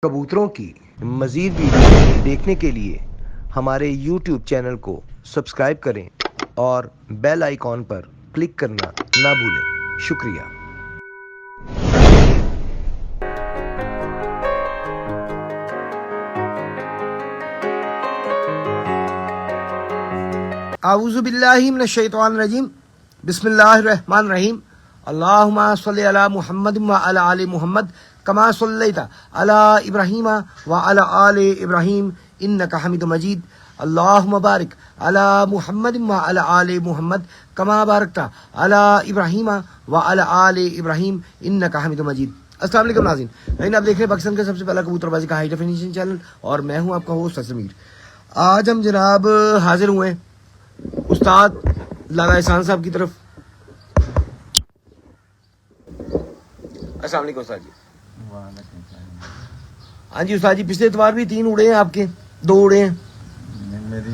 कबूतरों की मज़ीद वीडियो देखने के लिए हमारे YouTube चैनल को सब्सक्राइब करें और बेल आइकॉन पर क्लिक करना ना भूलें। शुक्रिया। आऊज़ु बिल्लाहि मिनश शैतानिर रजीम बिस्मिल्लाहिर रहमानिर रहीम अल्लाहुम्मा सल्लि अला मुहम्मद व अला आलि मुहम्मद कमा सल्लैता अला इब्राहीम व अला आलि इब्राहीम इन्नका हमीदुम मजीद अल्लाहुम्मा बारिक अला मुहम्मद व अला आलि मुहम्मद कमा बारकता अला इब्राहीम व अला आलि इब्राहीम इन्नका हमीदुम मजीद। अस्सलाम वालेकुम नाज़रीन, आप देख रहे हैं पाकिस्तान का सबसे पहला कबूतरबाजी का हाई डेफिनेशन चैनल और मैं हूं आपका होस्ट समीर। आज हम जनाब हाजिर हुए उस्ताद लाला एहसान साहब की तरफ। अस्सलाम वालेकुम उस्ताद जी। हाँ जी उस्ताद जी, पिछले इतवार भी 3 उड़े हैं आपके, 2 उड़े हैं। मेरी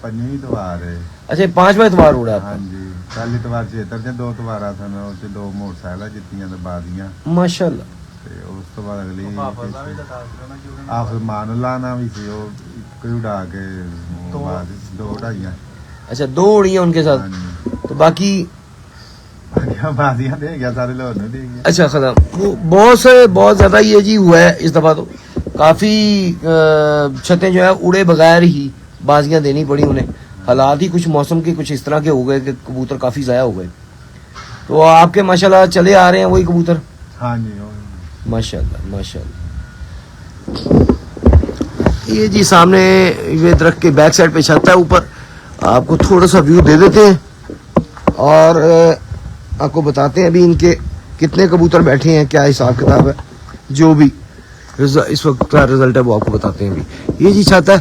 पंजवीं इतवार है। अच्छा, 5वां इतवार उड़ा आपका। हाँ जी, कल इतवार 76 च 2 इतवार सन, ਉਹ 'ਚ 2 ਮੋਟਰਸਾਈਕਲ ਜਿੱਤੀਆਂ ਤੇ ਬਾਜ਼ੀਆਂ माशाल्लाह। ਤੇ ਉਸ ਤੋਂ ਬਾਅਦ ਅਗਲੀ ਆਫਮਾਨੁੱਲਾ ਨਾਲ ਵੀ ਸੀ, ਉਹ ਇੱਕ ਹੀ ਉਡਾ ਕੇ ਬਾਅਦ 2 ਢਾਈਆਂ। अच्छा, 2 उड़ी हैं उनके साथ। तो बाकी बाजियां दे गया, सारे लोग ने दे गया। अच्छा खत्म, वो बहुत ज्यादा ये जी हुआ है इस दफा। तो काफी छतें जो है उड़े बगैर ही बाजियां देनी पड़ी उन्हें। हालात ही कुछ मौसम के कुछ इस तरह के हो गए कि कबूतर काफी ज़ाया हो गए। तो आपके माशाल्लाह चले आ रहे हैं वही कबूतर। हाँ जी, माशाल्लाह माशाल्लाह। ये जी सामने ये दरख्त के बैक साइड पे छत है, ऊपर आपको थोड़ा सा व्यू दे देते हैं और आपको बताते हैं अभी इनके कितने कबूतर बैठे हैं, क्या हिसाब किताब है। जो भी इस वक्त का रिजल्ट है वो आपको बताते हैं। अभी ये जी छत है,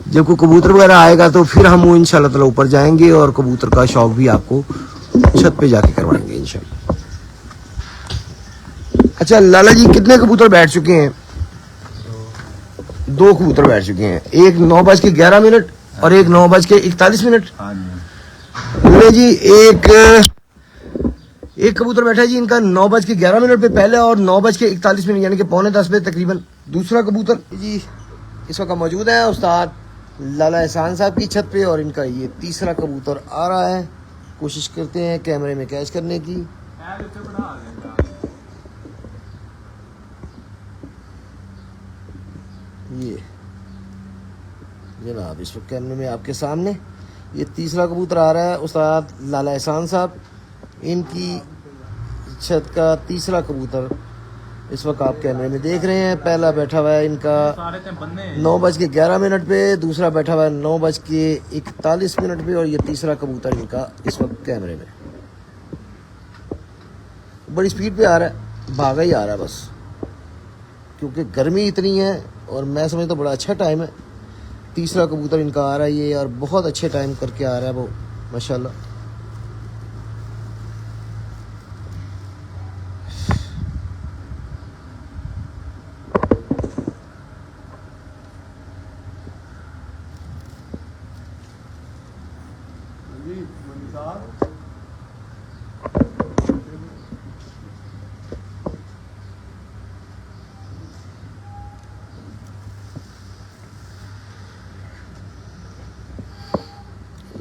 जब कोई कबूतर वगैरह आएगा तो फिर हम वो इंशाल्लाह ताला ऊपर जाएंगे और कबूतर का शौक भी आपको छत पे जाके करवाएंगे इंशाल्लाह। अच्छा लाला जी, कितने कबूतर बैठ चुके हैं? 2 कबूतर बैठ चुके हैं, एक 9:11 और एक 9:41। हाँ जी। जी एक कबूतर बैठा है जी इनका 9:11 पे पहले और 9:41 यानी कि 9:45 पे तकरीबन दूसरा कबूतर जी इस वक्त मौजूद है उस्ताद लाला एहसान साहब की छत पे। और इनका ये तीसरा कबूतर आ रहा है, कोशिश करते हैं कैमरे में कैच करने की। ये जनाब इस वक्त कैमरे में आपके सामने ये तीसरा कबूतर आ रहा है उस्ताद लाला एहसान साहब। इनकी छत का तीसरा कबूतर इस वक्त आप कैमरे में देख रहे हैं। पहला बैठा हुआ है इनका 9:11 पे, दूसरा बैठा हुआ है 9:41 पे और ये तीसरा कबूतर इनका इस वक्त कैमरे में। बड़ी स्पीड पे आ रहा है, भागा ही आ रहा है बस, क्योंकि गर्मी इतनी है और मैं समझता बड़ा अच्छा टाइम है। तीसरा कबूतर इनका आ रहा है ये, और बहुत अच्छे टाइम करके आ रहा है वो माशाल्लाह।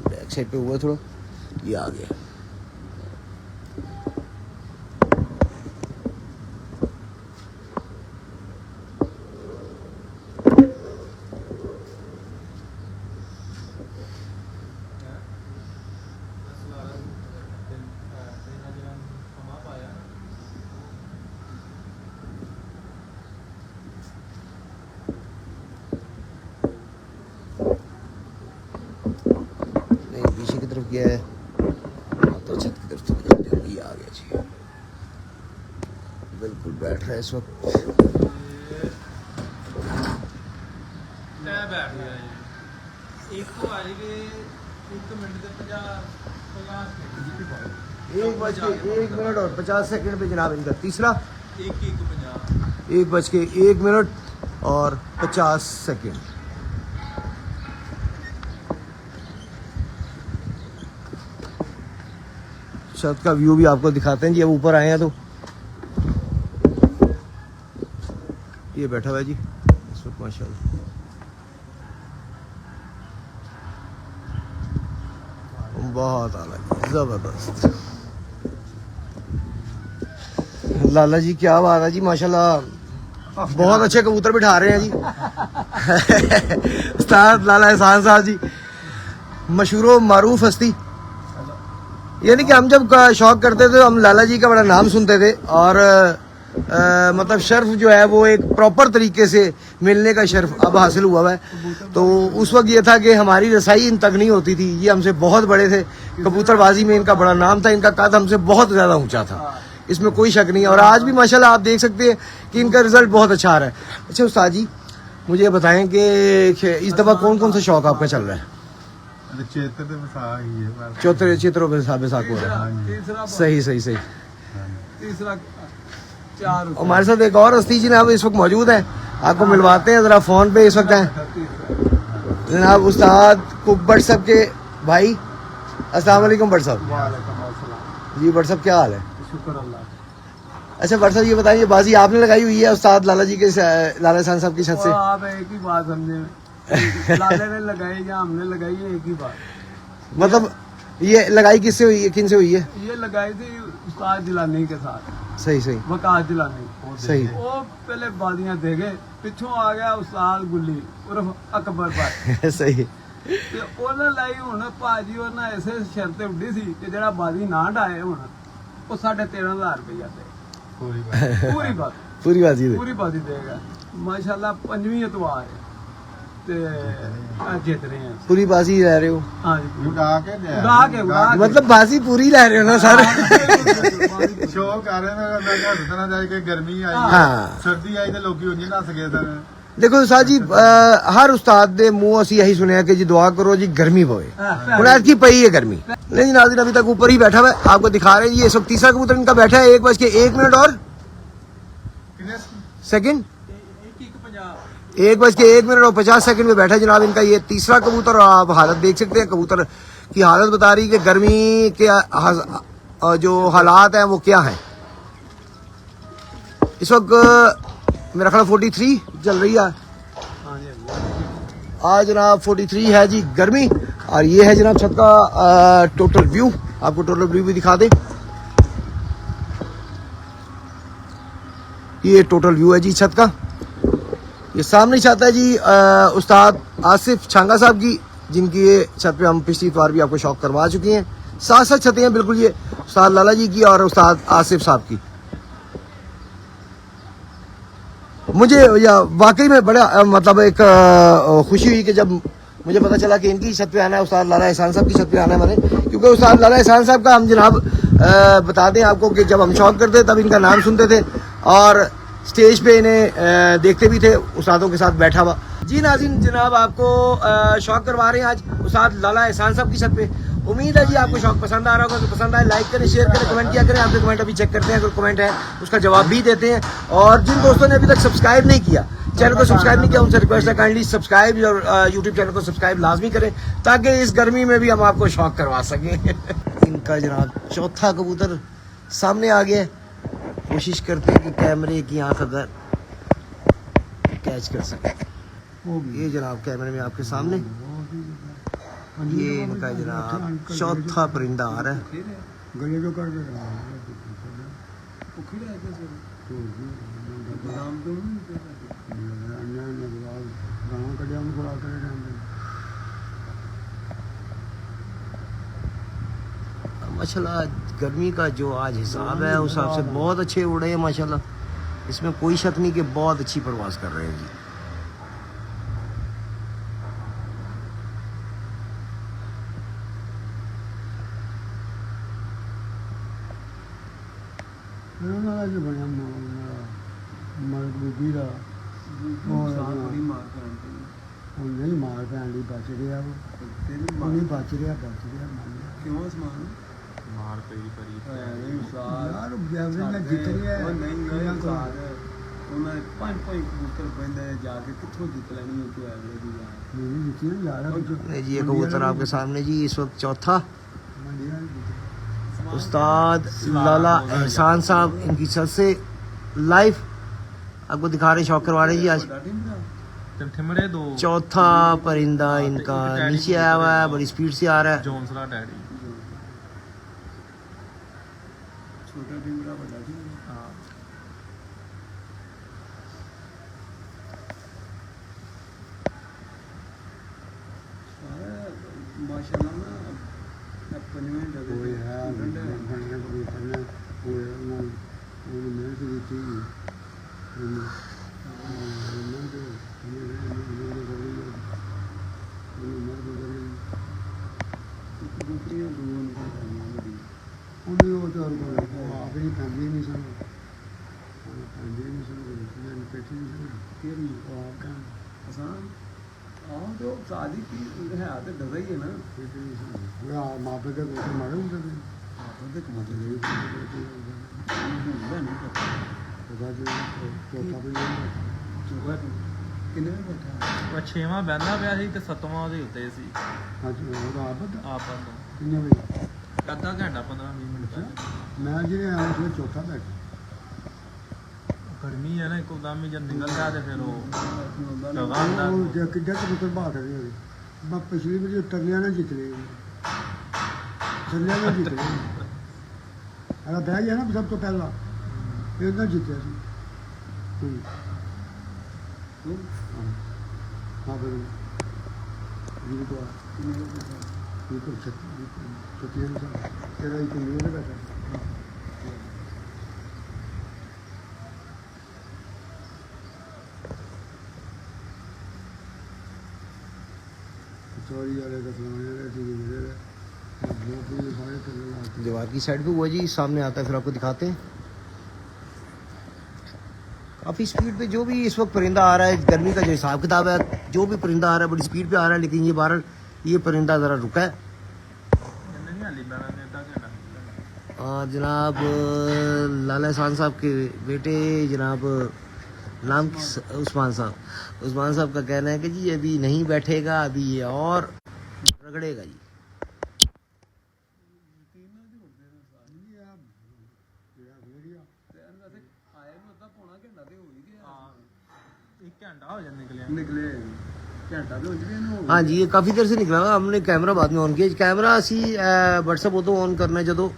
बैक साइड पे हुआ थोड़ा, ये आ गया। पीछे की तरफ गया है तो छत की तरफ तो ये आ गया जी, बिल्कुल बैठ रहा है इस वक्त। एक तो आ जाएगी 1 मिनट के 1:01 और 50 पे जनाब इनका तीसरा 1:50 1:01 और 50। छत का व्यू भी आपको दिखाते हैं जी। अब ऊपर आए हैं तो ये बैठा हुआ है जी इस वक्त माशाल्लाह। बहुत आला जबरदस्त। लाला जी क्या बात है जी माशाल्लाह, बहुत अच्छे कबूतर बिठा रहे हैं जी। उस्ताद लाला एहसान साहब जी, मशहूर मारूफ हस्ती। यानी कि हम जब शौक करते थे हम लाला जी का बड़ा नाम सुनते थे, और मतलब शर्फ जो है वो एक प्रॉपर तरीके से मिलने का शर्फ अब हासिल हुआ है। तो उस वक्त ये था कि हमारी रसाई इन तक नहीं होती थी, ये हमसे बहुत बड़े थे, कबूतरबाजी में इनका बड़ा नाम था, इनका कद हमसे बहुत ज़्यादा ऊंचा था, इसमें कोई शक नहीं है। और आज भी माशाल्लाह आप देख सकते हैं कि इनका रिजल्ट बहुत अच्छा आ रहा है। अच्छा उस्ताद जी मुझे ये बताएं कि इस दफ़ा कौन कौन सा शौक आपका चल रहा है? चेतर ते वसा ही है बस। चित्रों पे साबिसाक हो रहा है। तीसरा सही सही सही। तीसरा 4 हमारे साथ एक और हस्ती जनाब इस वक्त मौजूद है, आपको मिलवाते हैं जरा फोन पे इस वक्त हैं जनाब उस्ताद कुक भट्ट साहब के भाई। अस्सलाम वालेकुम भट्ट साहब। जी भट्ट साहब क्या हाल है? शुक्र अल्लाह। अच्छा भट्ट साहब ये बताइए, बाजी आपने लगाई हुई है उस्ताद लाला जी के लाला एहसान साहब की छत से? आप एक ही बात समझे, लाले ने लगाई या हमने लगाई है, एक ही बात। मतलब ये लगाई किससे हुई है, किन से हुई है? ये लगाई थी उस्ताद जिलानी के साथ, सही सही वकास जिलानी। सही। वो पहले बादियां देखे, पिछों आ गया उस्ताद गुल्ली उर्फ अकबर पर सही। ਤੇ ਉਹਨਾਂ ਲਈ ਹੁਣ ਭਾਜੀ ਉਹਨਾਂ ਐਸੇ ਸ਼ਰਤ ਉੱਡੀ ਸੀ ਕਿ ਜਿਹੜਾ ਬਾਦੀ ਨਾ ਢਾਏ ਹੁਣ ਉਹ 13.5 ਰੁਪਏ ਦੇ पूरी ਪੂਰੀ ਬਾਤ पूरी बाजी दे। ਪੂਰੀ ਬਾਦੀ ਦੇਗਾ ਮਾਸ਼ਾਅੱਲਾ। ਪੰਜਵੀਂ ਇਤਵਾਰ ਹੈ ਤੇ ਅੱਜ ਜਿੱਤ ਰਹੇ ਹਾਂ। पूरी बाजी रह रहे हो, ਹਾਂਜੀ उड़ा के दे ਉਡਾ ਕੇ मतलब बाजी पूरी रह रहे हो ना सर? शो कर रहे मैं हसना जाए कि गर्मी आई हाँ। सर्दी आई तो लोग उंज नस गए सर। देखो उस्ताद जी हर उस्ताद दे मुंह असी यही सुने कि जी दुआ करो जी गर्मी पवे, हुण ऐतकी पई है गर्मी। नहीं नाज़रीन अभी तक ऊपर ही बैठा हुआ है, आपको दिखा रहे हैं जी। ये सब तीसरा कबूतर इनका बैठा है 1:01 और सेकंड, 1:01 और 50 सेकंड में बैठा है जनाब इनका ये तीसरा कबूतर। और आप हालत देख सकते हैं, कबूतर की हालत बता रही कि गर्मी के जो हालात हैं वो क्या हैं। इस वक्त मेरा ख्याल 43 चल रही है आज जनाब, 43 है जी गर्मी। और ये है जनाब छत का टोटल व्यू, आपको टोटल व्यू भी दिखा दे। ये टोटल व्यू है जी छत का। ये सामने छत है जी उस्ताद आसिफ छांगा साहब की, जिनकी ये छत पे हम पिछली बार भी आपको शौक करवा चुके हैं। साथ साथ छतें हैं बिल्कुल, ये उस्ताद लाला जी की और उस्ताद आसिफ साहब की। मुझे या वाकई में बड़ा मतलब एक खुशी हुई कि जब मुझे पता चला कि इनकी छत पे आना है, उस्ताद लाला एहसान साहब की छत पे आना है मैंने। क्योंकि उस्ताद लाला एहसान साहब का हम जनाब बता दें आपको कि जब हम शौक करते तब इनका नाम सुनते थे और स्टेज पे इन्हें देखते भी थे उस्तादों के साथ बैठा हुआ। जी नाज़रीन जनाब आपको शौक करवा रहे हैं आज उस्ताद लाला एहसान साहब की छत पे। उम्मीद है जी आपको शौक पसंद आ रहा होगा, तो पसंद आए लाइक करें, शेयर करें, कमेंट किया करें। आपके कमेंट अभी चेक करते हैं, अगर कमेंट है उसका जवाब भी देते हैं। और जिन दोस्तों ने अभी तक सब्सक्राइब नहीं किया, चैनल को सब्सक्राइब नहीं किया, उनसे रिक्वेस्ट है काइंडली सब्सक्राइब और यूट्यूब चैनल को सब्सक्राइब लाजमी करें ताकि इस गर्मी में भी हम आपको शौक करवा सकें। इनका जनाब चौथा कबूतर सामने आ गया, कोशिश करते हैं कि कैमरे की आंख अगर कैच कर सके। ये जनाब कैमरे में आपके सामने ये इनका जनाब चौथा परिंदा आ रहा है। माशाल्लाह गर्मी का जो आज हिसाब है उस हिसाब से बहुत अच्छे उड़े हैं माशाल्लाह, इसमें कोई शक नहीं कि बहुत अच्छी परवाज़ कर रहे हैं जी। नहीं मार पैन बच रहा वो नहीं बच रहा क्यों समान मार पई परी यार एवरेज जित रहा है ਉਹਨਾਂ 5 ਕਬੂਤਰ ਪੈਂਦੇ ਜਾ ਕੇ ਕਿੱਥੋਂ ਜਿੱਤ ਲੈਣੀ ਹੈ ਤੂੰ ਐਵਰੇਜ ਦੀ ਯਾਰ नहीं जीती ना यार जी ये कबूतर आपके सामने जी इस वक्त चौथा उस्ताद लाला एहसान साहब इनकी छत से लाइव आपको दिखा रहे, शौक करवा रहे जी आज। ठिमरे दो चौथा परिंदा इनका नीचे आया हुआ है, बड़ी स्पीड से आ रहा है। जॉन्सला डैडी छोटा टिमरा बड़ा टिमरा हाँ माशाल्लाह ना अपने कोई है बनने को भी करना कोई ना वो मेरे से भी थी ਉਹਨੇ ਉਹ ਤਾਂ ਆਪਣੀ ਫੈਮਿਲੀ ਨਹੀਂ ਸਨ ਫੈਮਿਲੀ ਨਹੀਂ ਸਨ ਮੈਂ ਪੈਟੀ ਨਹੀਂ ਸਨ ਫਿਰ ਉਹ ਆਪ ਦਾ ਆਸਾਨ ਆਹ ਜੋ ਸਾਦੀ ਕੀ ਹੈ ਤੇ ਡਰ ਹੀ ਹੈ ਨਾ ਪੈਟੀ ਨਹੀਂ ਸਨ ਉਹ ਮਾਪੇ ਦੇ ਕੋਲ ਮਾਰੇ ਹੁੰਦੇ ਨੇ ਉਹਦੇ ਕਮਾਤੇ ਦੇ ਉਹਦਾ ਜੋ ਚੌਥਾ ਵੀ ਚੁਗਾ ਕਿੰਨੇ ਵਜੇ ਬੈਠਾ ਉਹ ਛੇਵਾਂ ਬਹਿੰਦਾ ਪਿਆ ਸੀ ਤੇ ਸੱਤਵਾਂ ਉਹਦੇ ਉੱਤੇ ਸੀ ਅੱਜ ਉਹਦਾ ਆਪਾਂ ਨੂੰ ਕਿੰਨੇ ਵਜੇ ਅੱਧਾ ਘੰਟਾ 15-20 ਮਿੰਟ ਪਹਿਲਾਂ ਮੈਂ ਜਿਹੜੇ ਆਇਆ ਉਸ ਵਿੱਚ ਚੌਥਾ ਬੈਠਾ ਗਰਮੀ ਹੈ ਨਾ ਇੱਕਦਮ ਹੀ ਜਦ ਨਿਕਲਦਾ ਤੇ ਫਿਰ ਉਹ ਲਗਾ ਹੁੰਦਾ ਉਹ ਜੇ ਕਿੱਡਾ ਕਬੂਤਰ ਬਾਹਰ ਰਹੇ ਹੋਏ ਮੈਂ ਪਿਛਲੀ ਵਾਰੀ ਤਰਲਿਆਂ ਨਾਲ ਜਿੱਤ ਲਏ ਤਰਲਿਆਂ ਨਾਲ ਜਿੱਤ ਲਏ ਅਰੇ ਬਹਿ ਗਿਆ ਨਾ ਸਭ ਤੋਂ ਪਹਿਲਾਂ ਇਹ ਨਾ ਜਿੱਤਿਆ ਸੀ ਹਾਂ ਬਈ ਜੀ ਕੋ ਇਹ ਕੋ ਛੱਤੀਆਂ ਦਾ ਤੇਰਾ ਇੱਕ ਮੇਰੇ ਬੈਠਾ चौरी वाले का फलाने वाले टीवी मेरे जो भी सारे करने आते दीवार की साइड पे हुआ जी, सामने आता है, फिर आपको दिखाते हैं। काफ़ी स्पीड पे जो भी इस वक्त परिंदा आ रहा है, गर्मी का जो हिसाब किताब है, जो भी परिंदा आ रहा है बड़ी स्पीड पे आ रहा है, लेकिन ये बहरहाल ये परिंदा ज़रा रुका है। नहीं हाली बैठा ने आधा घंटा जनाब लाला एहसान साहब के बेटे जनाब नाम उस्मान साहब का कहना है कि जी अभी नहीं बैठेगा, अभी ये और रगड़ेगा जी। एक घंटा हो जाए ਨਿਕਲੇ ਘੰਟਾ ਤੇ ਹੋ ਜਵੇ ਨਾ हाँ जी, ये काफ़ी देर से निकला हुआ। हमने कैमरा बाद में ऑन किया। कैमरा असी व्हाट्सएप उदों ऑन करना ਜਦੋਂ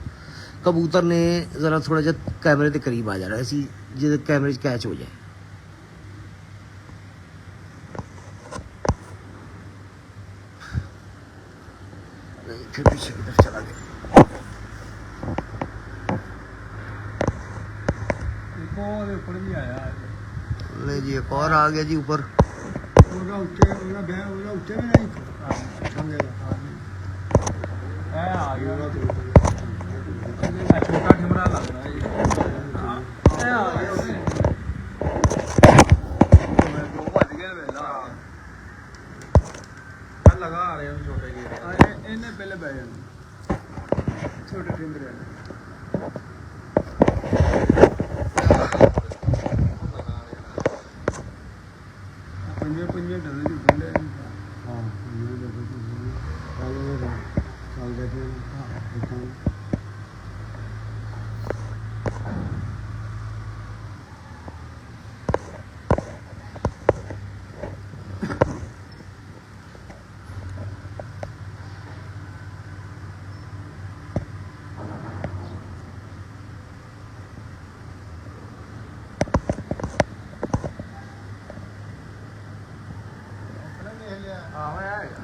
कबूतर ने ज़रा थोड़ा ਜਿਹਾ कैमरे के करीब आ जाना, असी जो कैमरे कैच हो जाए। नहीं, फिर पीछे की तरफ चला गया। एक और ऊपर भी आया नहीं जी, एक और आ गया जी ऊपर। ਉਹਦਾ ਉੱਤੇ ਉਹਦਾ ਬਹਿ ਉਹਦਾ ਉੱਤੇ ਵੀ ਨਹੀਂ ਸੰਗੇ ਦਾ ए आ गया ਉਹਦਾ ਤੋਂ छोटा ठिमरा लग रहा है ये ਇਹ ਆ ਗਿਆ ਉਹਨੇ ਮੈਂ ਦੋ ਵੱਜ ਗਿਆ ਵੇਲਾ लगा आ रहे हैं छोटे के ਇਹਨੇ ਪਹਿਲੇ ਬਹਿ ਜਾਣਾ ਛੋਟੇ ਟਿੰਬਰੇ ਪੰਜੇ ਡਲੇ ਜੀ ਬੰਦੇ ਹਾਂ ਇਹ ਦੇ ਬੁੱਧੀ ਕਾਲੇ ਦਾ ਕਾਲ ਦੇ ਤੇ ਹਾਂ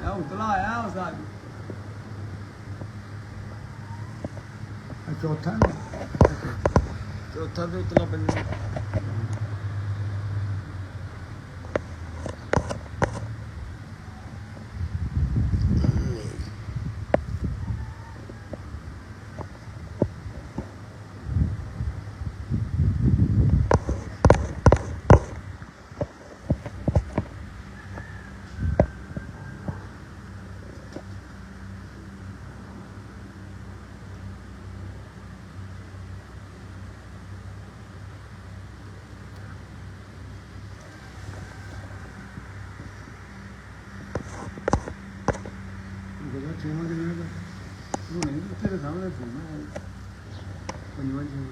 ਆ ਉਤਲਾ ਆਇਆ ਉਸ ਆ ਚੌਥਾ चौथा पे उतला बंद। ਉਹਦਾ ਛੇਵਾਂ ਦਿਨ ਦਾ ਉਹ ਨਹੀਂ ਤੇਰੇ ਸਾਹਮਣੇ ਫੋਨ ਹੈ ਪੰਜਵਾਂ ਜੀ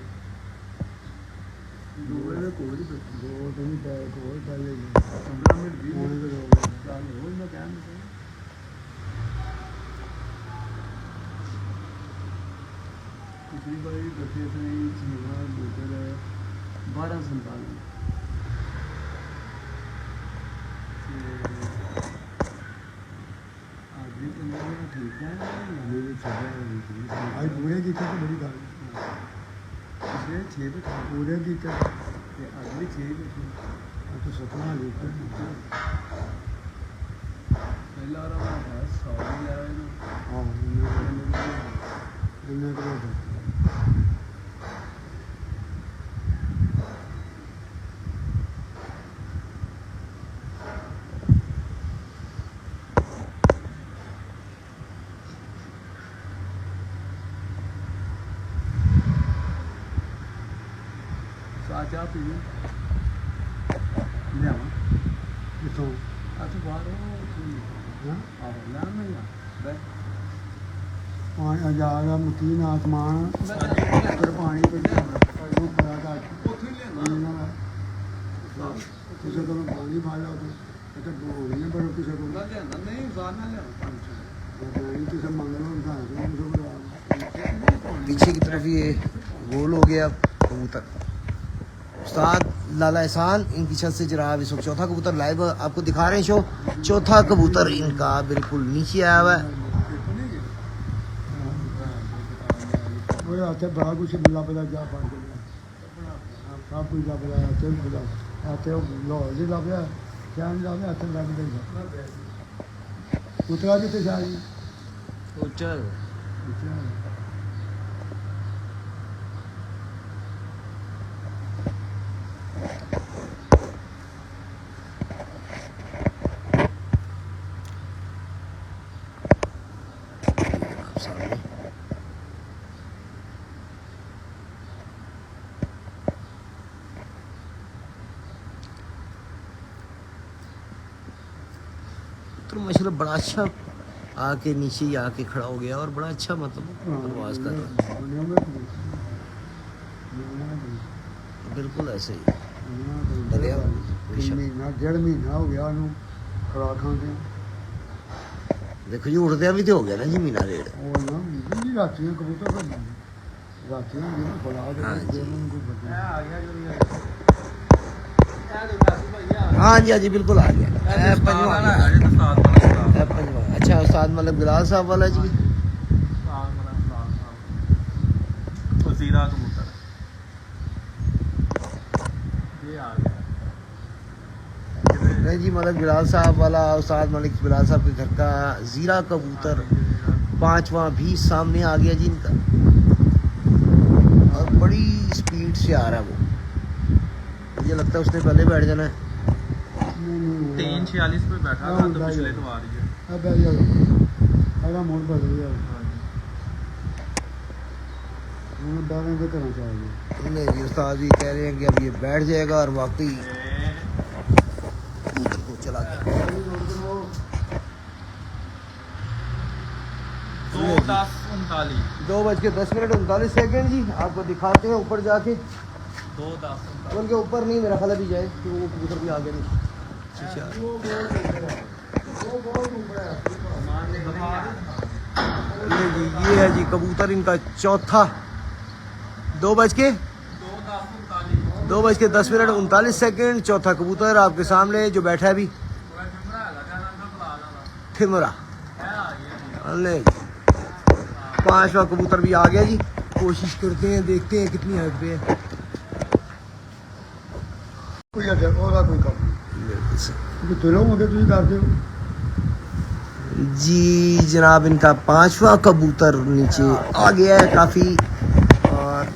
ਦੂਏ ਦੇ ਕੋਈ ਨਹੀਂ ਦੋ ਦਿਨ ਪੈ ਕੋਲ ਪਹਿਲੇ 15 ਮਿੰਟ ਦੀ ਹੁਣ ਵੀ ਹੋ ਗੱਲ ਹੋਈ ਮੈਂ ਕਹਿਣ ਲੱਗਾ। ਪਿਛਲੀ ਵਾਰੀ ਦੱਸੇ ਸੀ ਜੀਵਨ ਬੂਟਰ 1247 ਆਦਮੀ ਇਹਨਾਂ ਨੂੰ ਠੀਕ ਹੈ ਮੇਰੇ ਛੱਡਿਆ ਅੱਜ ਪੂਰੇ ਕੀਤੇ ਤਾਂ ਬੜੀ ਗੱਲ ਪਿਛਲੇ 6 ਬੈਠੇ ਪੂਰੇ ਕੀਤੇ ਤੇ ਅੱਜ ਵੀ 6 ਬੈਠੇ ਅੱਜ ਸੁਪਨਾ ਲਿਖਿਆ ਪਹਿਲਾ ਰਹਾ ਹੈ 100 ਯਾਰ ਇਹਨੂੰ ਹਾਂ ਇਹਨਾਂ ਕੋਲ ਚਾਹ ਪੀ ਲਿਆਵਾਂ ਕਿਥੋਂ ਆ ਤੂੰ ਬਾਹਰ ਹਾਂ ਆਹ ਲੈ ਮੈਂ ਬੈ ਪਾਣੀ ਅਜਾਦਾ ਮਕੀਨ ਆਸਮਾਨ ਉੱਪਰ ਪਾਣੀ ਪੈਂਦਾ ਉਹ ਬੜਾ ਦਾ ਉੱਥੇ ਹੀ ਲਿਆਣਾ ਕਿਸੇ ਕੋਲੋਂ ਪਾਣੀ ਪਾ ਲਿਆ ਤੂੰ ਇਹ ਤਾਂ ਬੋਲੀਆਂ ਪਰ ਕਿਸੇ ਕੋਲ ਨਾ ਲਿਆਣਾ ਨਹੀਂ ਬਾਹਰ ਨਾ ਲਿਆਣਾ ਪਾਣੀ ਕਿਸੇ ਮੰਗ ਲਓ ਤਾਂ ਉਹ पीछे की तरफ ये गोल हो गया कबूतर। उस्ताद लाला एहसान इनकी छत से जनाब इस वक्त चौथा कबूतर लाइव आपको दिखा रहे हैं शो। चौथा कबूतर इनका बिल्कुल नीचे आया हुआ है। ਉਹ ਆਤੇ ਬੜਾ ਕੁਛ ਲੱਭਦਾ ਜਾ ਪਾ ਕੇ ਸਭ ਕੁਝ ਲੱਭਦਾ ਆਤੇ ਬੁਲਾ ਆਤੇ ਉਹ ਲੋਹ ਜੀ ਲੱਭਿਆ ਕਿਆ ਨਹੀਂ ਲੱਭਿਆ ਆਤੇ ਲੱਭ ਦੇ ਉਤਰਾ ਕਿਤੇ ਜਾਈ ਉੱਚਾ तो माशाल्लाह बड़ा अच्छा आके नीचे ही आके खड़ा हो गया और बड़ा अच्छा मतलब प्रवास कर रहा है। बिल्कुल ऐसे ही डरिया बेशक। ਮਹੀਨਾ ਡੇਢ ਮਹੀਨਾ ਹੋ ਗਿਆ ਉਹਨੂੰ ਖੁਰਾਕ ਖਾਂਦੇ देखो जी उड़दे भी तो हो गया ना जी मीना रेड। ਉਹ ਨਾ ਜੀ ਰਾਤੀਆਂ ਕਬੂਤਰ ਭੱਜਦੇ ਰਾਤੀਆਂ ਜਿਹਨੂੰ ਬੁਲਾ ਦੇ हाँ जी। ਜੇ ਉਹਨੂੰ ਕੋਈ ਬੱਚੇ ਆ ਗਿਆ ਜਿਹੜੀ हाँ जी हाँ जी बिल्कुल आ गया। ए, पंजवां आ गया। ए, पंजवां। अच्छा उस्ताद मतलब बिलाल साहब वाला जी। वजीरा कबूतर ये आ गया नहीं जी मतलब बिलाल साहब वाला उस्ताद मलिक बिलाल साहब के घर का जीरा कबूतर पांचवा भी सामने आ गया जी इनका और बड़ी स्पीड से आ रहा है वो। मुझे लगता है उसने पहले बैठ जाना है। 346 पे बैठा था तो पिछले तो आ रही है ਆ ਬੈ ਜਾ ਇਹਦਾ ਮੂਡ ਬਦਲ ਗਿਆ ਹੁਣ ਬਾਵੇਂ ਦੇ ਕਰਨਾ ਚਾਹੀਏ नहीं जी उस्ताद जी कह रहे हैं कि अब ये बैठ जाएगा और वाकई उधर को चला गया। 2:10:39 2:10:39 जी आपको दिखाते हैं ऊपर जाके। 2:10:39 उनके ऊपर नहीं मेरा ख्याल अभी जाए तो वो कबूतर भी आगे नहीं। अच्छा ये जी ये है जी कबूतर इनका चौथा 2:10:39 चौथा कबूतर आपके सामने जो बैठा है अभी थिमरा। ले पांचवा कबूतर भी आ गया जी। कोशिश करते हैं देखते हैं कितनी हाइट पे है। ਕੋਈ ਅੱਡ ਉਹਦਾ ਕੋਈ ਕੰਮ बिल्कुल सही। ਕਿ ਤੁਲੋਂ ਹੋ ਕੇ ਤੁਸੀਂ ਕਰਦੇ ਹੋ जी जनाब इनका पांचवा कबूतर नीचे आ गया है काफी और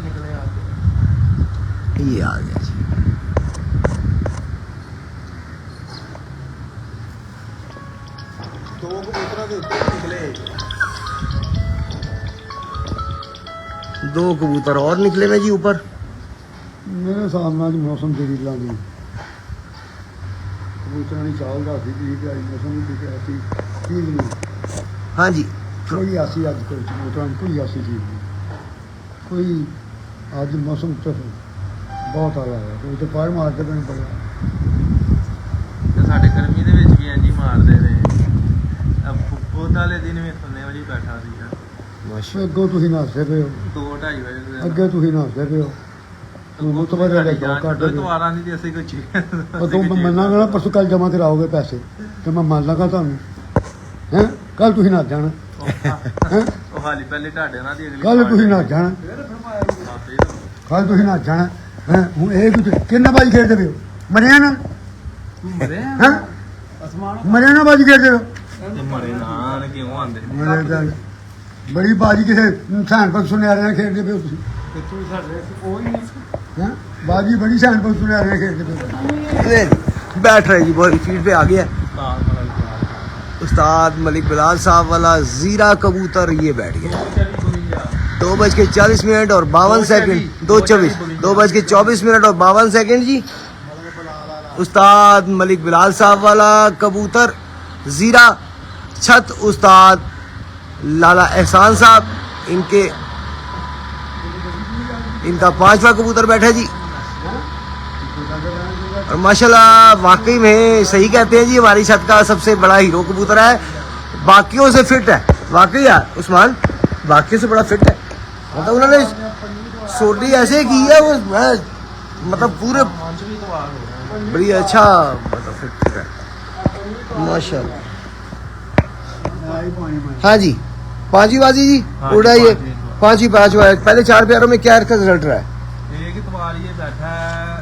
निकले आगे ये आ गया जी। ਦੋ ਕਬੂਤਰਾਂ ਦੇ ਉੱਤੇ ਨਿਕਲੇ दो कबूतर और निकले हुए जी ऊपर। ਮੇਰੇ ਹਿਸਾਬ ਨਾਲ ਜੀ ਮੌਸਮ ਦੀ ਰੀਲਾਂ ਦੀ ਕਬੂਤਰਾਂ ਦੀ ਚਾਲ ਦਾ ਸੀ ਕਿ ਅੱਜ ਮੌਸਮ ਦੀ ਐਸੀ ਚੀਜ਼ ਨਹੀਂ हाँ जी ਕੋਈ ਐਸੀ ਅੱਜ ਕੱਲ੍ਹ ਕਬੂਤਰਾਂ ਦੀ ਕੋਈ ਐਸੀ ਚੀਜ਼ ਨਹੀਂ ਕੋਈ ਅੱਜ ਮੌਸਮ ਤਾਂ ਬਹੁਤ ਆਲਾ ਹੈ ਕੋਈ ਤੇ ਪਾਰ ਮਾਰਦੇ ਪਏ ਬੜਾ ਤੇ ਸਾਡੇ ਗਰਮੀ ਦੇ ਵਿੱਚ ਵੀ ਇੰਜ ਹੀ ਮਾਰਦੇ ਰਹੇ ਬੋਧ ਵਾਲੇ ਦਿਨ ਵੀ ਸੁਣਨੇ ਵਾਲੀ ਬੈਠਾ ਸੀਗਾ माशा ਅੱਗੋਂ ਤੁਸੀਂ ਨਹਾਉਂਦੇ ਪਏ ਹੋ 2-2:30 ਵਜੇ ਅੱਗੇ ਤੁਸੀਂ ਨਹਾਉਂਦੇ ਪਏ ਹੋ ਤੂੰ ਤੋਂ ਬਾਅਦ ਲੈ ਕੇ ਕੱਢ ਦੇ ਦੁਆਰਾ ਨਹੀਂ ਤੇ ਅਸੀਂ ਕੁਝ ਉਹ ਤੂੰ ਮੰਨਾਂਗਾ ਨਾ ਪਰਸੋਂ ਕੱਲ ਜਮਾ ਕਰਾਓਗੇ ਪੈਸੇ ਤੇ ਮੈਂ ਮੰਨ ਲਾਂਗਾ ਤੁਹਾਨੂੰ ਹੈ ਕੱਲ ਤੁਸੀਂ ਨਾ ਜਾਣਾ ਹੈ ਉਹ ਹਾਲੀ ਪਹਿਲੇ ਢਾਡੇ ਨਾਲ ਦੀ ਅਗਲੀ ਕੱਲ ਤੁਸੀਂ ਨਾ ਜਾਣਾ ਕੱਲ ਤੁਸੀਂ ਨਾ ਜਾਣਾ ਹੈ ਹੁਣ ਇਹ ਕਿੰਨਾ ਬਾਜੀ ਖੇਡਦੇ ਪਏ ਹੋ ਮਰਿਆ ਨਾ ਹੈ ਮਰਿਆ ਨਾ ਬਾਜੀ ਖੇਡਦੇ ਹੋ ਤੇ ਮਰੇ ਨਾ ਕਿਉਂ ਆਂਦੇ ਮਰਿਆ ਗੱਲ ਬੜੀ ਬਾਜੀ ਕਿਸੇ ਸੈਨਪੁਰ ਸੁਨਿਆਰੇ ਨਾਲ ਖੇਡਦੇ ਪਏ ਹੋ ਤੁਸੀਂ ਤੇ ਤੂੰ ਸਾਡੇ ਉਹ ਹੀ ਨਹੀਂ ਹੈ ਬਾਜੀ ਬੜੀ ਸੈਨਪੁਰ ਸੁਨਿਆਰੇ ਨਾਲ ਖੇਡਦੇ ਪਏ ਹੋ बैठ रहे जी बहुत फील्ड पे आ गया उस्ताद मलिक बिलाल साहब वाला जीरा कबूतर ये बैठ गया 2:40 और 52 सेकंड 2:24 और 52 सेकंड जी उस्ताद मलिक बिलाल साहब वाला कबूतर जीरा छत उस्ताद लाला एहसान साहब इनका 5वां कबूतर बैठा जी और माशाल्लाह वाकई में सही कहते हैं जी हमारी छत का सबसे बड़ा हीरो कबूतर है बाकियों से फिट है वाकई यार उस्मान बाकियों से बड़ा फिट है मतलब उन्होंने सोडी ऐसे की है वो मतलब पूरे बड़ी अच्छा मतलब फिट है माशाल्लाह। हाँ जी पांचवी बाजी जी उड़ाइए पांचवी पहले 4 प्यारों में क्या रिजल्ट रहा है एक इतवार ये बैठा है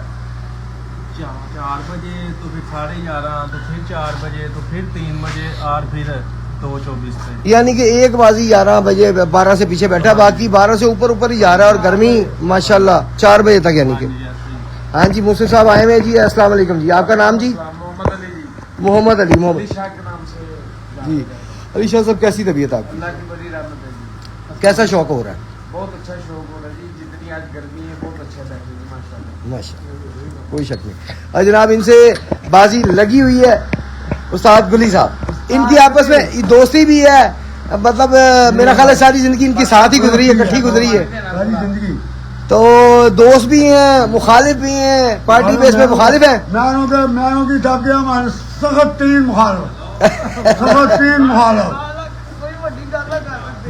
4 बजे तो फिर 11:30 तो फिर 4 बजे तो फिर 3 बजे और फिर 2:24 पे यानी कि एक बाजी 11 बजे 12 से पीछे बैठा बाकी 12 से ऊपर ही जा रहा है और गर्मी माशाल्लाह 4 बजे तक यानी कि हाँ जी मुफ्ती साहब आए हुए जी अस्सलाम वालेकुम जी आपका नाम जी मोहम्मद अली जी मोहम्मद अली मोहम्मद शाह के नाम से जी अली शाह साहब कैसी तबीयत आपकी अल्लाह की बड़ी रहमत है जी कैसा शौक हो रहा है बहुत अच्छा शौक हो रहा है जी जितनी आज गर्मी है बहुत अच्छा बैठे जी माशाल्लाह माशाल्लाह कोई शक नहीं और जनाब इनसे बाजी लगी हुई है उस्ताद गुली साहब इनकी आपस में दोस्ती भी है मतलब मेरा ख्याल है सारी जिंदगी इनकी साथ ही गुजरी है इकट्ठी गुजरी है ਸਾਰੀ ਜ਼ਿੰਦਗੀ तो दोस्त भी हैं मुखालिफ भी हैं पार्टी बेस में मुखालिफ हैं मैं की दब गया हमारे सख्त तीन मुखालफ सख्त तीन मुखालफ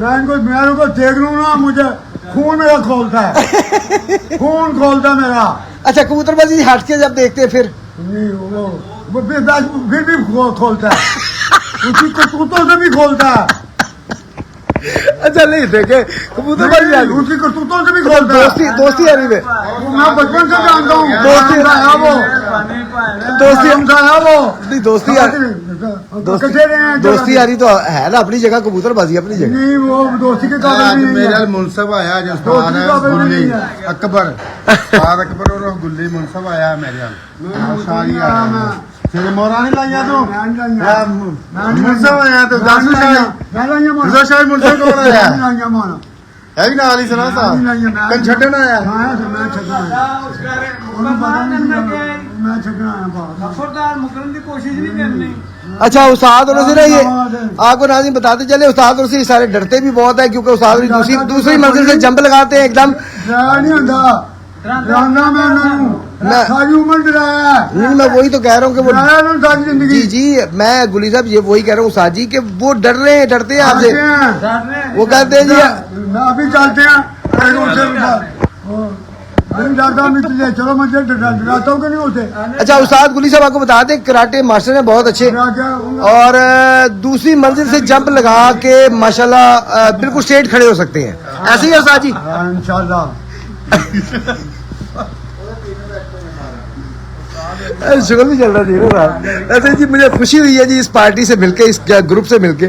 मैं इनको देख लूँ ना मुझे खून मेरा खोलता है खून खोलता मेरा अच्छा कबूतरबाजी हट के जब देखते हैं फिर नहीं वो फिर भी खोलता है उसकी करतूतों से भी खोलता है अच्छा नहीं देखे कबूतरबाजी आ गई। उसकी करतूतों से भी खोलता है दोस्ती आ रही है मैं बचपन से जानता हूँ दोस्ती है वो दोस्ती हमसा है वो नहीं दोस्ती दोस्ती आ रही तो है ना अपनी जगह कबूतरबाजी अपनी जगह नहीं वो दोस्ती के काबिल ਅੱਜ नहीं ਮੇਰੇ है ਮੁਨਸਬ ਆਇਆ ਜੋ ਦੋਸਤੀ ਉਸਤਾਦ ਹੈ ਦਾ ਕੋਈ ਗੁੱਲੀ ਨਹੀਂ ਹੈ। ਅਕਬਰ ਉਸਤਾਦ ਅਕਬਰ ਔਰ ਗੁੱਲੀ ਮੁਨਸਬ ਆਇਆ ਮੇਰੇ ਨਾਲ ਸਾਰੀ ਆ ਤੇਰੇ ਮੋਹਰਾਂ ਨਹੀਂ ਲਾਈਆਂ ਤੂੰ ਮੁਨਸਬ ਆਇਆ ਤੇ ਦੱਸ ਰਜ਼ਾ ਸ਼ਾਹ ਮੁਨਸਬ ਕੋਲ ਆਇਆ ਹੈ ਵੀ ਨਾਲ ਹੀ ਸੁਣਾ ਸਾਹਿਬ ਕੰਨ ਛੱਡਣ ਆਇਆ मैं छकना आया बाहर खबरदार मुकरम की कोशिश नहीं करनी अच्छा उस्ताद और से ना ये आपको नाज़रीन बताते चले उस्ताद और से सारे डरते भी बहुत है क्योंकि उस्ताद दूसरी मंजिल से जंप लगाते हैं एकदम डराया नहीं होता डराना मैं उन्होंने सारी उम्र डराया है नहीं मैं वही तो कह रहा हूँ कि वो डराया उन्होंने सारी जिंदगी जी मैं गुली साहब ये वही कह रहा हूँ उस्ताद जी कि वो डरते हैं आपसे वो कहते हैं जी मैं अभी चलते हैं नहीं डरता मैं तुझे चलो मुझे डराता हूँ कि नहीं होते अच्छा उस्ताद गुली साहब आपको बता दें कराटे मास्टर हैं बहुत अच्छे और दूसरी मंजिल से जंप लगा के माशाल्लाह बिल्कुल स्ट्रेट खड़े हो सकते हैं ऐसे ही है उस्ताद जी इंशाल्लाह शुगर भी चल रहा जी ना ऐसे जी मुझे खुशी हुई है जी इस पार्टी से मिलके इस ग्रुप से मिलके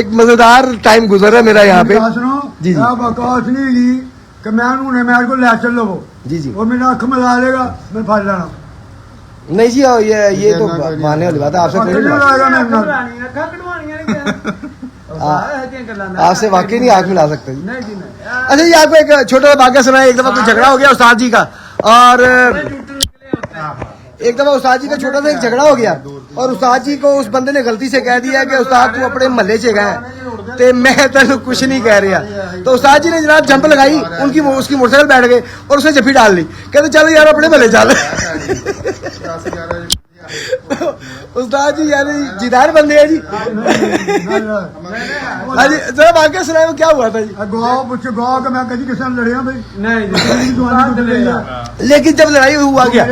एक मजेदार टाइम गुजर रहा है मेरा यहाँ पे सुनो जी जी बकवास नहीं की कि मैं उन्हें मेरे को ले चल लो जी जी वो मेरा अख मिला लेगा मैं फट जाना नहीं जी ये तो मानने वाली बात है आपसे कोई नहीं आपसे वाकई नहीं आंख मिला सकते जी अच्छा जी आपको एक छोटा सा वाक़या सुना है एक दफा कोई झगड़ा हो गया उस्ताद जी का और एक दफा उस्ताद जी का छोटा सा एक झगड़ा हो गया और उस्ताद जी को उस बंदे ने गलती से कह दिया कि उस्ताद तू अपने महल्ले से गए ते मैं तेन कुछ नहीं कह रहा। तो उस्ताद जी ने जनाब जंप लगाई, उनकी उसकी मोटरसाइकिल बैठ गए और उसने जफ्फी डाल ली। कहते चल यार अपने भले चल। उस्ताद जी यानी जिदार बंदे हैं जी। हाँ जी जरा वाकया सुनाए वो क्या हुआ था जी? गाँव पूछो गाँव का मैं कभी किसी से लड़े भाई नहीं लेकिन जब लड़ाई हुआ क्या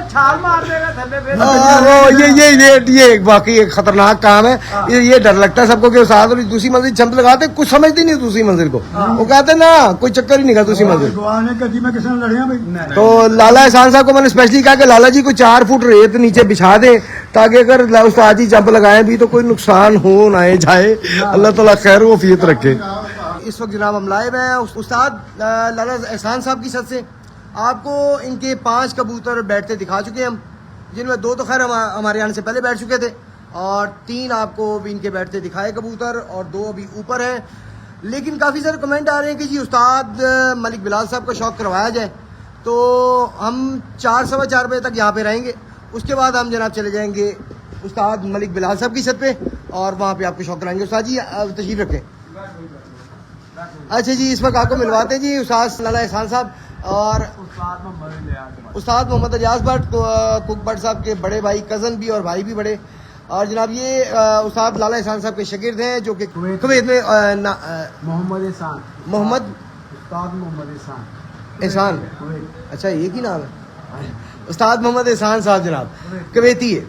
छाल मार देगा थल्ले पे। ये वाकई एक खतरनाक काम है। ये डर लगता है सबको कि उस्ताद दूसरी मंजिल जंप लगाते, कुछ समझते नहीं दूसरी मंजिल को। वो कहते ना कोई चक्कर ही नहीं का दूसरी मंजिल। कभी मैं किसी से लड़े भाई तो लाला एहसान साहब को मैंने स्पेशली कहा कि लाला जी को 4 फुट रेत नीचे बिछा दे, ताकि अगर उस्ताद जी जंप लगाए भी तो कोई नुकसान हो ना जाए। अल्लाह ताला खैर वफियत रखे। इस वक्त जनाब हम लाइव हैं उस्ताद लाला एहसान साहब की छत से। आपको इनके 5 कबूतर बैठते दिखा चुके हैं हम, जिनमें 2 तो खैर हमारे आने से पहले बैठ चुके थे और 3 आपको भी इनके बैठते दिखाए कबूतर और 2 अभी ऊपर हैं। लेकिन काफ़ी सारे कमेंट आ रहे हैं कि जी उस्ताद मलिक बिलाल साहब का शौक करवाया जाए। तो हम 4 सवा 4 बजे तक यहाँ पे रहेंगे, उसके बाद हम जनाब चले जाएंगे उस्ताद मलिक बिलाल साहब की छत पे और वहाँ पे आपको शौक कराएंगे। उस्ताद जी तशरीफ रखें। अच्छा जी इस वक्त आपको मिलवाते हैं जी उस्ताद लाला एहसान साहब और उस्ताद मोहम्मद अजाज भट्ट कुक भट्ट साहब के बड़े भाई, कज़न भी और भाई भी बड़े। और जनाब ये उस्ताद लाला एहसान साहब के शागिर्द हैं जो कि कुवैत में मोहम्मद एहसान उस्ताद मोहम्मद एहसान, अच्छा एक ही नाम है उस्ताद मोहम्मद एहसान साहब जनाब कुवैती है,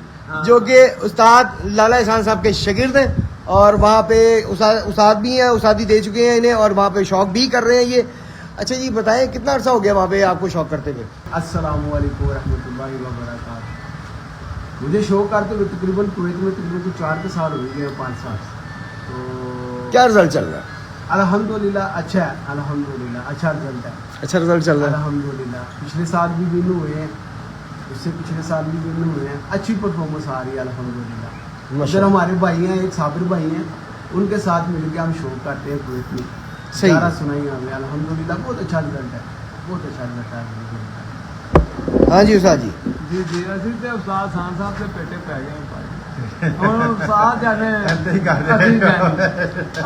जो कि उस्ताद लाला एहसान साहब के शागिर्द हैं और वहाँ पे उस्ताद भी हैं, उस्तादी दे चुके हैं इन्हें और वहाँ पे शौक भी कर रहे हैं ये। अच्छा जी बताएं कितना अर्सा हो गया वहाँ पे आपको शौक करते हुए? अस्सलाम वालेकुम रहमतुल्लाहि व बरकातहू। मुझे शौक करते हुए तकरीबन कुवैत में तकरीबन 4 साल हो गए, 5 साल। तो क्या रिजल्ट चल रहा है? अल्हम्दुलिल्लाह अच्छा है, अल्हम्दुलिल्लाह अच्छा रिजल्ट है, अच्छा रिजल्ट चल रहा है अल्हम्दुलिल्लाह। पिछले साल भी विन हुए हैं, इससे पिछले साल भी विन हुए हैं, अच्छी परफॉर्मेंस आ रही है अल्हम्दुलिल्लाह। इधर हमारे भाई हैं, एक साबिर भाई हैं, उनके साथ मिलकर हम शौक करते हैं कुवैत में। सही सारा सुनाई हमें अल्हम्दुलिल्लाह, बहुत अच्छा रिजल्ट है, बहुत अच्छा रिजल्ट है। हाँ जी उस्ताद जी जी जी ਅਸੀਂ ਤੇ ਉਸਤਾਦ ਖਾਨ ਸਾਹਿਬ ਦੇ ਪੇਟੇ ਪੈ ਗਏ ਭਾਈ। ਹੁਣ ਉਸਤਾਦ ਜਾਨੇ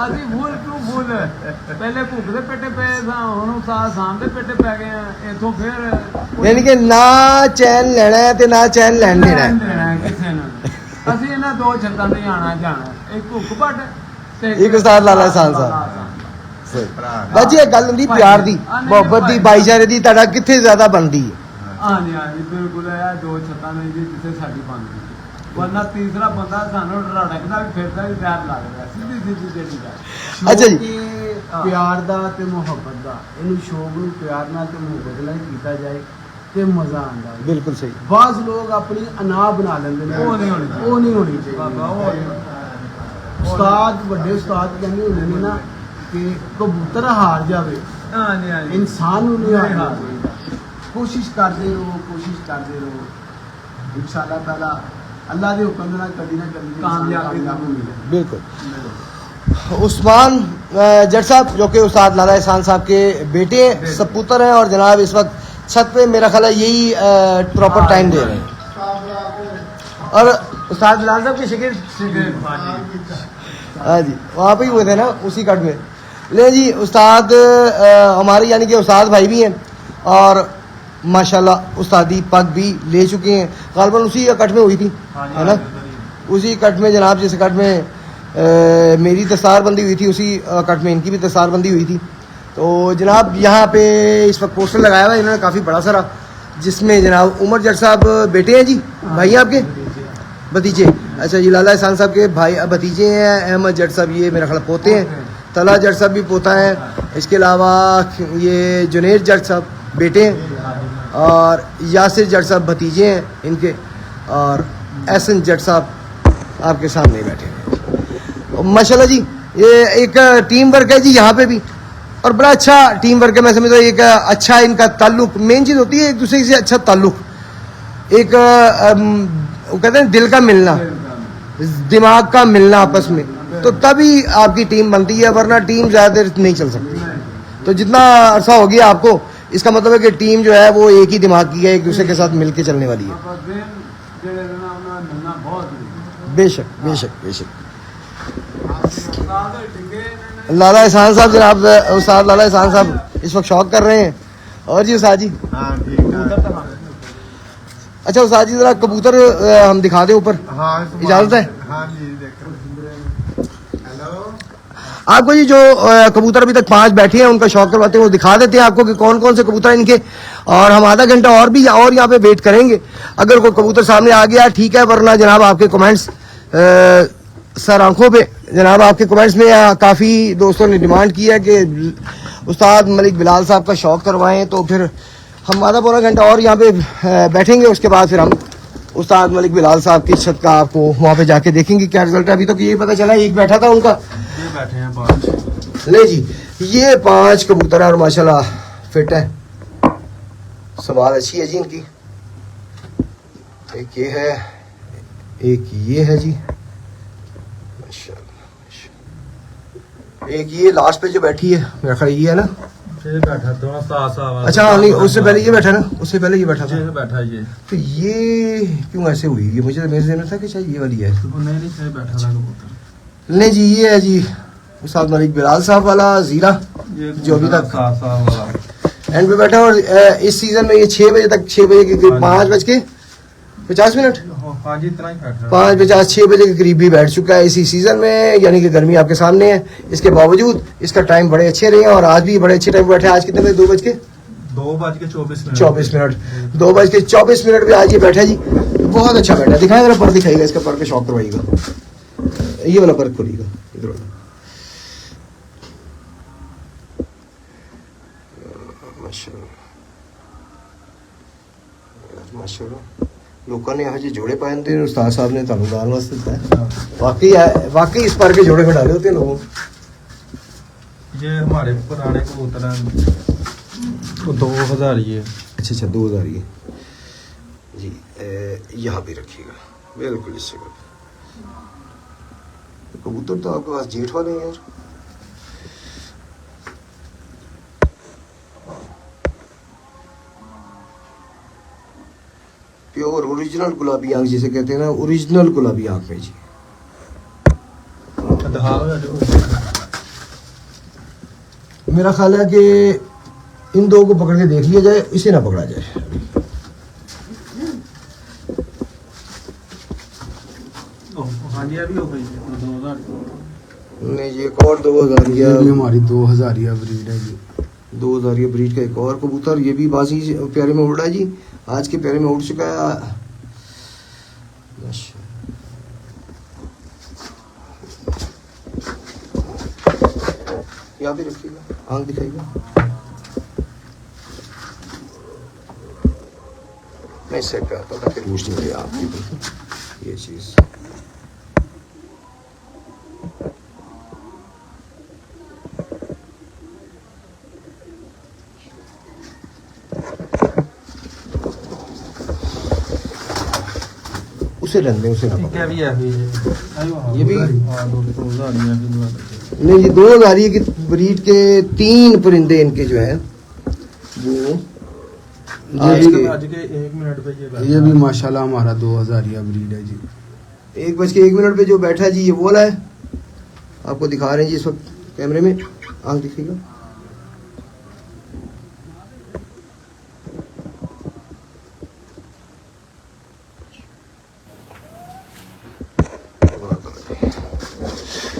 ਅਸੀਂ ਭੁੱਲ ਕਿਉਂ ਭੁੱਲ, ਪਹਿਲੇ ਭੁੱਖ ਦੇ ਪੇਟੇ ਪਏ ਸਾਂ, ਹੁਣ ਉਸਤਾਦ ਖਾਨ ਦੇ ਪੇਟੇ ਪੈ ਗਏ ਆ। ਇਥੋਂ ਫਿਰ यानी कि ना चैन लेना है ते ना चैन लैन देना है। ਕਿਸੇ ਨੂੰ ਅਸੀਂ ਇਹਨਾਂ 2 ਛੱਤਾਂ ਤੇ ਆਣਾ ਜਾਣਾ, ਇੱਕ ਭੁੱਖ ਭੱਟ ਤੇ ਇੱਕ ਉਸਤਾਦ ਲਾਲਾ एहसान साहब। ਬਾਜੀ ਇਹ ਗੱਲ ਹੁੰਦੀ ਪਿਆਰ ਦੀ, ਮੁਹੱਬਤ ਦੀ, ਭਾਈਚਾਰੇ ਦੀ, ਤੁਹਾਡਾ ਕਿੱਥੇ ਜ਼ਿਆਦਾ ਬਣਦੀ ਹੈ? ਹਾਂਜੀ ਹਾਂਜੀ ਬਿਲਕੁਲ ਇਹ 2 ਛੱਤਾਂ ਨੇ ਜੀ ਜਿੱਥੇ ਸਾਡੀ ਬਣਦੀ। ਵਰਨਾ ਤੀਸਰਾ ਬੰਦਾ ਸਾਨੂੰ ਰੜਕਦਾ ਵੀ ਫਿਰਦਾ ਵੀ ਪਿਆਰ ਲੱਗਦਾ, ਸਿੱਧੀ ਸਿੱਧੀ ਜਿਹੜੀ ਗੱਲ। ਅੱਛਾ ਜੀ। ਪਿਆਰ ਦਾ ਤੇ ਮੁਹੱਬਤ ਦਾ, ਇਹਨੂੰ ਸ਼ੌਕ ਨੂੰ ਪਿਆਰ ਨਾਲ ਤੇ ਮੁਹੱਬਤ ਨਾਲ ਕੀਤਾ ਜਾਏ ਤੇ ਮਜ਼ਾ ਆਉਂਦਾ। ਬਿਲਕੁਲ ਸਹੀ। ਬਾਜ਼ ਲੋਕ ਆਪਣੀ ਅਨਾ ਬਣਾ ਲੈਂਦੇ ਨੇ, ਉਹ ਨਹੀਂ ਹੋਣੀ ਚਾਹੀਦੀ ਬਾਬਾ। ਉਹ ਉਸਤਾਦ ਵੱਡੇ ਉਸਤਾਦ ਕਹਿੰਦੇ ਹੁੰਦੇ ਨੇ ਨਾ ਕਿ ਕਬੂਤਰ ਹਾਰ ਜਾਵੇ, ਹਾਂਜੀ ਹਾਂਜੀ, ਇਨਸਾਨ ਨੂੰ ਨਹੀਂ ਹਾਰਨਾ ਚਾਹੀਦਾ। कोशिश करते रहो, कोशिश करते रहो, इंशाअल्लाह ताला अल्लाह के हुक्म ਨਾਲ कभी ना कभी कामयाबी मिलेगी। बिल्कुल। उस्मान जट साहब जो कि उस्ताद लाला एहसान साहब के बेटे सपूतर हैं और जनाब इस वक्त छत पे मेरा ख्याल है यही प्रॉपर टाइम दे रहे हैं। और उस्ताद लाल साहब के शागिर्द हाँ जी वहाँ पे ही हुए थे ना उसी कट में। ले जी उस्ताद हमारे यानी कि उस्ताद भाई भी हैं और माशाल्लाह उस्तादी पग भी ले चुके हैं। गालबन उसी कट में हुई थी है ना, उसी कट में जनाब जिस कट में मेरी दस्तारबंदी हुई थी उसी कट में इनकी भी दस्तारबंदी हुई थी। तो जनाब यहाँ पे इस वक्त पोस्टर लगाया हुआ है इन्होंने काफ़ी बड़ा सारा, जिसमें जनाब उमर जट साहब बेटे हैं जी, भाई हैं आपके भतीजे। अच्छा जी लाला एहसान साहब के भाई भतीजे हैं, अहमद जट साहब ये मेरा ख्याल पोते हैं, तला जट साहब भी पोता है, इसके अलावा ये जुनेद जट साहब बेटे हैं और यासिर जट साहब भतीजे हैं इनके, और एहसन जट साहब आपके सामने बैठे हैं। माशाल्लाह जी ये एक टीम वर्क है जी यहाँ पे भी, और बड़ा अच्छा टीम वर्क है। मैं समझता हूँ एक अच्छा इनका ताल्लुक, मेन चीज़ होती है एक दूसरे से अच्छा ताल्लुक, एक वो कहते हैं दिल का मिलना, दिमाग का मिलना आपस में, तो तभी आपकी टीम बनती है, वरना टीम ज़्यादा देर नहीं चल सकती। तो जितना अरसा हो गया आपको, इसका मतलब है कि टीम जो है वो एक ही दिमाग की है, एक दूसरे के साथ मिलके चलने वाली है। बेशक बेशक बेशक। लाला एहसान साहब जनाब, उस्ताद लाला एहसान साहब इस वक्त शौक कर रहे हैं। और जी उस्ताद जी, हाँ ठीक है। अच्छा उस्ताद जी जरा कबूतर हम दिखा दें ऊपर, हाँ इजाजत है? हाँ जी देखो। हेलो आपको जी जो कबूतर अभी तक 5 बैठे हैं उनका शौक करवाते हैं, वो दिखा देते हैं आपको कि कौन कौन से कबूतर हैं इनके। और हम आधा घंटा और भी और यहाँ पे वेट करेंगे। अगर कोई कबूतर सामने आ गया ठीक है, वरना जनाब आपके कमेंट्स सर आंखों पे, जनाब आपके कमेंट्स में काफ़ी दोस्तों ने डिमांड की है कि उस्ताद मलिक बिलाल साहब का शौक करवाएं, तो फिर हम आधा पौना घंटा और यहाँ पे बैठेंगे। उसके बाद फिर हम उस्ताद मलिक बिलाल साहब की छत का आपको वहाँ पे जाके देखेंगे क्या रिजल्ट है। अभी तक ये पता चला एक बैठा था उनका, ये बैठे हैं 5। ले जी ये 5 कबूतर है और माशाल्लाह फिट है, संभाल अच्छी है जी इनकी। एक ये है, एक ये है जी माशाल्लाह, एक ये लास्ट पे जो बैठी है मेरा ख्याल ये है ना। ये बैठा दोनों साथ। अच्छा नहीं, उससे पहले ये बैठा ना, उससे पहले ये बैठा था। ये बैठा ये तो ये क्यों ऐसे हुई? ये मुझे मेरे ज़हन में था कि शायद ये वाली है। नहीं सही बैठा था कबूतर। नहीं जी ये है जी उस्ताद मलिक बिलाल साहब वाला जीरा, जो अभी तक साथ वाला एंड पे बैठा। और इस सीजन में ये 6 बजे तक, 6 बजे के करीब 5:50 हाँ जी इतना ही बैठा। 5:50 6 बजे के करीब भी बैठ चुका है इसी सीजन में, यानी कि गर्मी आपके सामने है। इसके बावजूद इसका टाइम बड़े अच्छे रहे हैं और आज भी बड़े अच्छे टाइम बैठे। आज कितने बजे? 2:24 2:24 पे आज ये बैठा जी, बहुत अच्छा बैठा। दिखाएं जरा पर, दिखाएगा इसका पर पे शौक करवाइएगा। ये वाला पर खोलिएगा इधर वाला। माशाल्लाह लोगों ने यहाँ जी जोड़े पाए थे, उस्ताद साहब ने तालु दान वास्ते बताया। वाकई इस पर के जोड़े में डाले होते हैं लोगों। ये हमारे पुराने कबूतर हैं, तो 2000 ये। अच्छा 2000 ये जी। यहाँ भी रखिएगा बिल्कुल इस जगह। कबूतर तो आपके पास जेठ वाले हैं यार। प्योर ओरिजिनल गुलाबी आंख जिसे कहते हैं ना, ओरिजिनल गुलाबी आंख में जी। मेरा ख्याल है कि इन दो को पकड़ के देख लिया जाए, इसे ना पकड़ा जाए। हाँ जी अभी हो गई 2000। नहीं जी एक और 2000 ये भी हमारी 2000 ब्रीड है जी। 2000 ब्रीड का एक और कबूतर, ये भी बाजी प्यारे में उड़ रहा है जी। आज के प्यारे में उड़ चुका है। यहाँ भी रखिएगा, आंख दिखाइएगा। मैं इससे कहता था कि रोशनी मिले आपकी ये चीज़। उसे रन दें, उसे ना क्या भी है ये भी हाँ 2000 नहीं जी। 2000 की ब्रीड के 3 परिंदे इनके जो हैं वो आज के 1 मिनट पे ये भी माशाल्लाह हमारा 2000 ब्रीड है जी। 1:01 पे जो बैठा है जी, ये वो वाला है। आपको दिखा रहे हैं जी इस वक्त कैमरे में, आंख दिखेगा।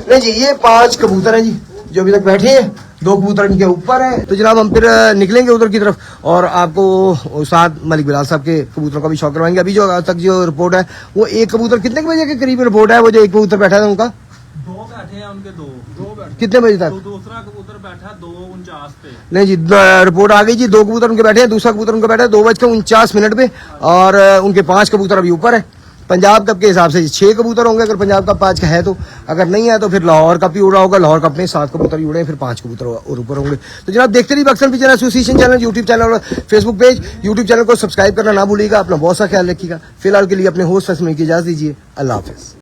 नहीं जी ये 5 कबूतर हैं जी जो अभी तक बैठे हैं। 2 कबूतर इनके ऊपर हैं। तो जनाब हम फिर निकलेंगे उधर की तरफ और आपको उस्ताद मलिक बिलाल साहब के कबूतरों का भी शौक करवाएंगे। अभी जो तक जो रिपोर्ट है वो एक कबूतर कितने बजे के करीब रिपोर्ट है? वो जो एक कबूतर बैठा था उनका 2 बैठे हैं उनके 2 बैठे। कितने बजे तक? तो दूसरा कबूतर बैठा 2:49 पे। नहीं जी रिपोर्ट आ गई जी। 2 कबूतर उनके बैठे हैं, दूसरा कबूतर उनका बैठा है 2:49 पे और उनके 5 कबूतर अभी ऊपर है। पंजाब कप के हिसाब से 6 कबूतर होंगे अगर पंजाब कप 5 का है तो। अगर नहीं है तो फिर लाहौर कप ही उड़ा होगा। लाहौर कप में 7 कबूतर ही उड़े, फिर 5 कबूतर और ऊपर होंगे। तो जनाब देखते रहिए Pakistan pigeon association channel, YouTube channel और फेसबुक पेज। यूट्यूब चैनल को सब्सक्राइब करना ना भूलिएगा। अपना बहुत सा ख्याल रखिएगा। फिलहाल के लिए अपने होस्ट फैसले की इजाजत दीजिए। अल्लाह हाफिज।